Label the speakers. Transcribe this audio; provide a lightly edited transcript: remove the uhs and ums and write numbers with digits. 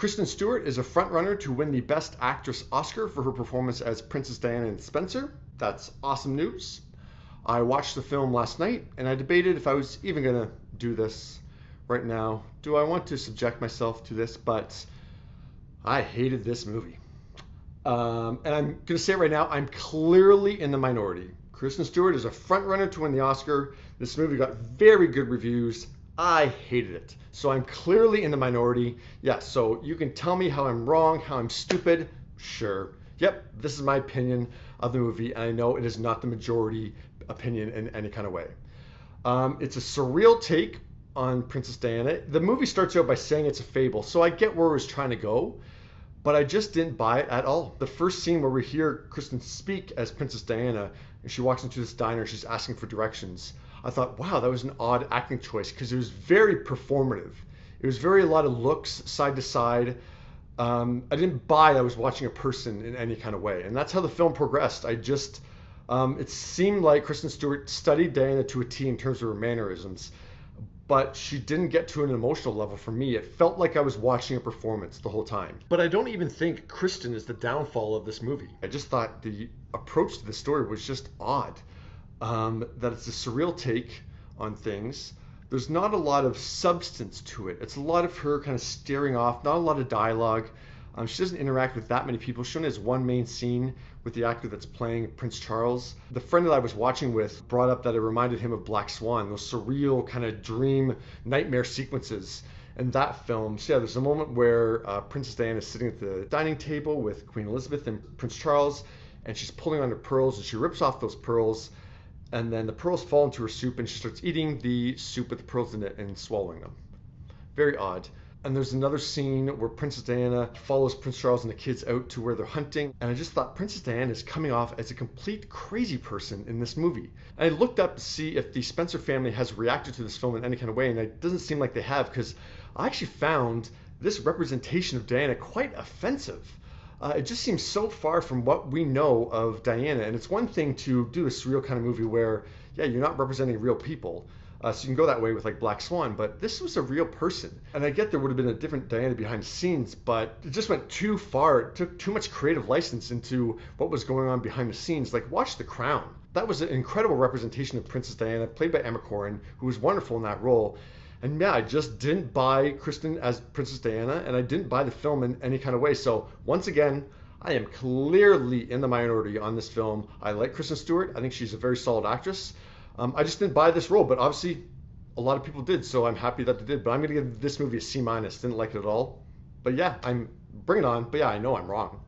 Speaker 1: Kristen Stewart is a frontrunner to win the Best Actress Oscar for her performance as Princess Diana in Spencer. That's awesome news. I watched the film last night and I debated if I was even going to do this right now. Do I want to subject myself to this? But I hated this movie. And I'm going to say right now, I'm clearly in the minority. Kristen Stewart is a frontrunner to win the Oscar. This movie got very good reviews. I hated it. So I'm clearly in the minority. Yeah, so you can tell me how I'm wrong, how I'm stupid. Sure. Yep, this is my opinion of the movie, and I know it is not the majority opinion in any kind of way. It's a surreal take on Princess Diana. The movie starts out by saying it's a fable, so I get where it was trying to go, but I just didn't buy it at all. The first scene where we hear Kristen speak as Princess Diana, and she walks into this diner, she's asking for directions. I thought, wow, that was an odd acting choice because it was very performative. It was very a lot of looks side to side. I didn't buy I was watching a person in any kind of way, and that's how the film progressed. It seemed like Kristen Stewart studied Diana to a T in terms of her mannerisms, but she didn't get to an emotional level for me. It felt like I was watching a performance the whole time. But I don't even think Kristen is the downfall of this movie. I just thought the approach to the story was just odd. That it's a surreal take on things. There's not a lot of substance to it. It's a lot of her kind of staring off, not a lot of dialogue. She doesn't interact with that many people. She only has one main scene with the actor that's playing Prince Charles. The friend that I was watching with brought up that it reminded him of Black Swan, those surreal kind of dream nightmare sequences in that film. So yeah, there's a moment where Princess Diana is sitting at the dining table with Queen Elizabeth and Prince Charles, and she's pulling on her pearls, and she rips off those pearls, and then the pearls fall into her soup, and she starts eating the soup with the pearls in it and swallowing them. Very odd. And there's another scene where Princess Diana follows Prince Charles and the kids out to where they're hunting. And I just thought Princess Diana is coming off as a complete crazy person in this movie. And I looked up to see if the Spencer family has reacted to this film in any kind of way, and it doesn't seem like they have, because I actually found this representation of Diana quite offensive. It just seems so far from what we know of Diana. And it's one thing to do a surreal kind of movie where, yeah, you're not representing real people. So you can go that way with like Black Swan, but this was a real person. And I get there would have been a different Diana behind the scenes, but it just went too far. It took too much creative license into what was going on behind the scenes. Like, watch The Crown. That was an incredible representation of Princess Diana, played by Emma Corrin, who was wonderful in that role. And yeah, I just didn't buy Kristen as Princess Diana, and I didn't buy the film in any kind of way. So once again, I am clearly in the minority on this film. I like Kristen Stewart. I think she's a very solid actress. I just didn't buy this role, but obviously a lot of people did, so I'm happy that they did. But I'm going to give this movie a C-. Didn't like it at all. But yeah, bring it on. But yeah, I know I'm wrong.